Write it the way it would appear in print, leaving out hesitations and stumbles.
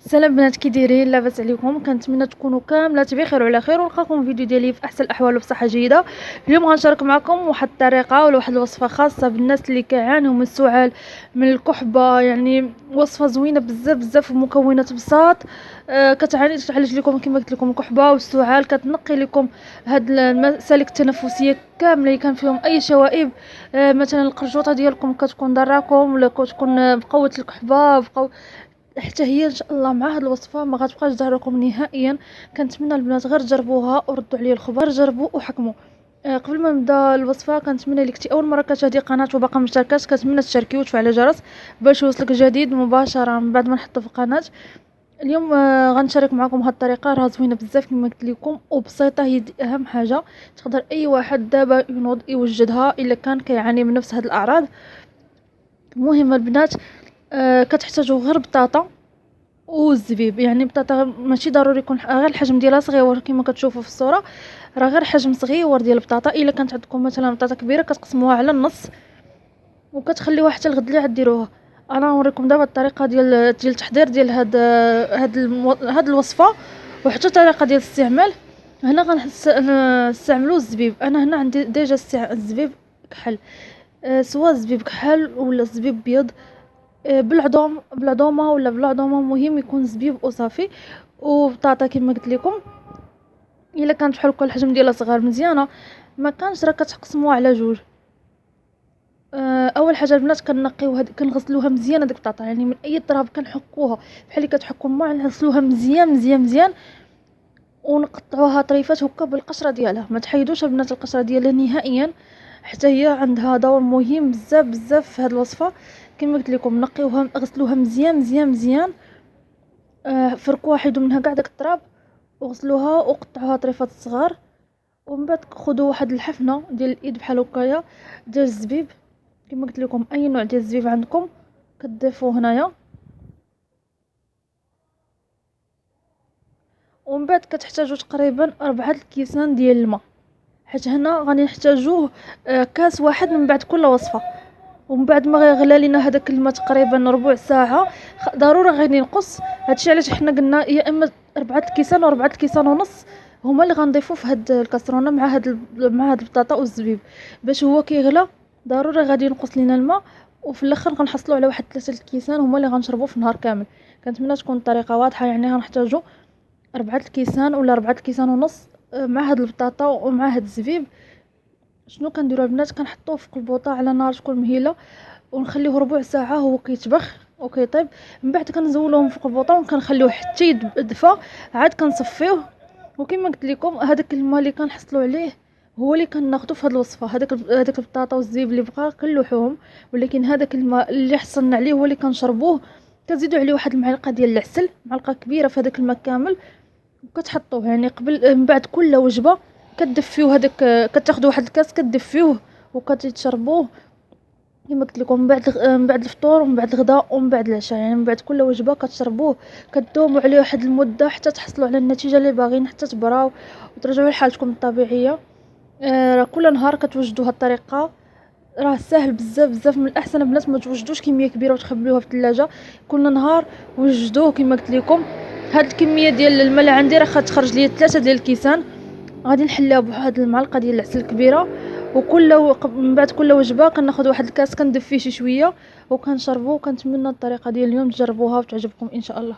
سلام بنات، كي دايرين؟ لاباس عليكم؟ كنتمنى تكونوا كاملات بخير وعلى خير، ونلقاكم فيديو ديالي في احسن الاحوال وبصحه جيده. اليوم غنشارك معكم واحد الطريقه ولا واحد الوصفه خاصه بالناس اللي كيعانيو من السعال، من الكحبه. يعني وصفه زوينه بزاف بزاف ومكونات بساط. كتعالج لكم كما قلت لكم الكحبه والسعال، كتنقي لكم هاد المسالك التنفسيه كامله اللي كان فيهم اي شوائب. مثلا القرجوطه ديالكم كتكون ضراكم، ولا كتكون بقوه الكحبه حتى هي ان شاء الله مع هاد الوصفه ما غتبقاش ضركم نهائيا. كنتمنى البنات غير جربوها وردوا عليا الخبر، جربوا وحكموا. قبل ما نبدا الوصفه كنتمنى لك اول مره كتهدي قناه وباقا مشتركاش، كنتمنى تشاركي وتفعلي الجرس باش يوصلك جديد مباشره من بعد ما نحطه في القناه. اليوم غنشارك معكم هاد الطريقه، راه زوينه بزاف كما قلت لكم وبسيطه. هي اهم حاجه تقدر اي واحد دابا ينوض يوجدها الا كان كيعاني من نفس هاد الاعراض. المهم البنات، كتحتاجوا غير بطاطا والزبيب. يعني بطاطا ماشي ضروري يكون غير الحجم ديالها صغيور كما كتشوفوا في الصوره، راه غير حجم صغيور ديال البطاطا. الا كانت عندكم مثلا بطاطا كبيره كتقسموها على النص وكتخليوها حتى الغد اللي عاد ديروها. انا نوريكم دابا الطريقه ديال التحضير ديال هاد الوصفه، وحتى الطريقه ديال الاستعمال. هنا غنستعملوا الزبيب. انا هنا عندي ديجا الزبيب كحل، سواء الزبيب كحل ولا الزبيب بيض، بالعظومه ولا بالعظومه، مهم يكون زبيب وصافي. وبطاطا كما قلت لكم الا كانت بحال هكا الحجم ديالها صغير مزيانه، ما كانش راه كتقسموها على جوج. اول حاجه البنات كنقيو كنغسلوها مزيان هذيك البطاطا، يعني من اي تراب كنحكوها بحال اللي كتحكوا الماء، نغسلوها مزيان مزيان مزيان ونقطعوها طريفات هكا بالقشره ديالها. ما تحيدوش البنات القشره ديالها نهائيا، حتى هي عندها دور مهم بزاف بزاف في هذه الوصفه. كما قلت لكم نقيوها غسلوها مزيان مزيان مزيان، فركوها حيدوا منها كاع داك التراب وغسلوها وقطعوها طريفات صغار. ومن بعد خذوا واحد الحفنه ديال الايد بحال هكايا ديال الزبيب، كما قلت لكم اي نوع ديال الزبيب عندكم كتضيفوه هنايا. ومن بعد كتحتاجوا تقريبا 4 الكيسان ديال الماء، حيت هنا غادي نحتاجوه كاس واحد من بعد كل وصفه. ومن بعد ما غيغلى لينا هذاك الماء تقريبا ربع ساعه، ضروري غادي ينقص. هادشي علاش حنا قلنا يا اما 4 الكيسان و 4 الكيسان ونص هما اللي غنضيفوا في هاد الكاسرونه مع هاد البطاطا والزبيب. باش هو كيغلى ضروري غادي ينقص لينا الماء، وفي الاخر غنحصلوا على واحد 3 الكيسان هما اللي غنشربوا في النهار كامل. كنتمنى تكون الطريقه واضحه. يعني غنحتاجوا 4 الكيسان ولا 4 الكيسان ونص مع هاد البطاطا ومع هاد الزبيب. شنو كنديروا البنات؟ كنحطوه في قلبوطه على نار تكون مهيله ونخليه ربع ساعه هو كيتبخ وكيطيب. من بعد كنزولوهم في قلبوطه وكنخليوه حتى يدفى، عاد كنصفيوه. وكما قلت لكم هذاك الماء اللي كنحصلوا عليه هو اللي كناخذوا في هذه الوصفه. هذاك البطاطا والزبيب اللي بقى كنلوحوهم، ولكن هذاك الماء اللي حصلنا عليه هو اللي كنشربوه. كتزيدوا عليه واحد المعلقه ديال العسل، معلقه كبيره في هذاك الماء كامل، وكتحطوه يعني قبل من بعد كل وجبه كتدفيوه. هذاك كتاخذوا واحد الكاس كتدفيوه وكتشربوه كما قلت لكم من بعد الفطور ومن بعد الغداء ومن بعد العشاء. يعني من بعد كل وجبه كتشربوه، كدوموا عليه واحد المده حتى تحصلوا على النتيجه اللي باغيين، حتى تبراو وترجعوا لحالتكم الطبيعيه. راه كل نهار كتوجدوا هاد الطريقه، راه ساهل بزاف بزاف. من الاحسن البنات ما توجدوش كميه كبيره وتخبيوها في الثلاجه، كل نهار وجدوه. كما قلت لكم هاد الكميه ديال الماء اللي عندي راه غتخرج لي 3 ديال الكيسان، غادي نحليها بواحد المعلقه ديال العسل الكبيره. من بعد كل وجبه كناخذ واحد الكاس كندفيه شي شويه وكنشربوه. كنتمنى الطريقه ديال اليوم تجربوها وتعجبكم ان شاء الله.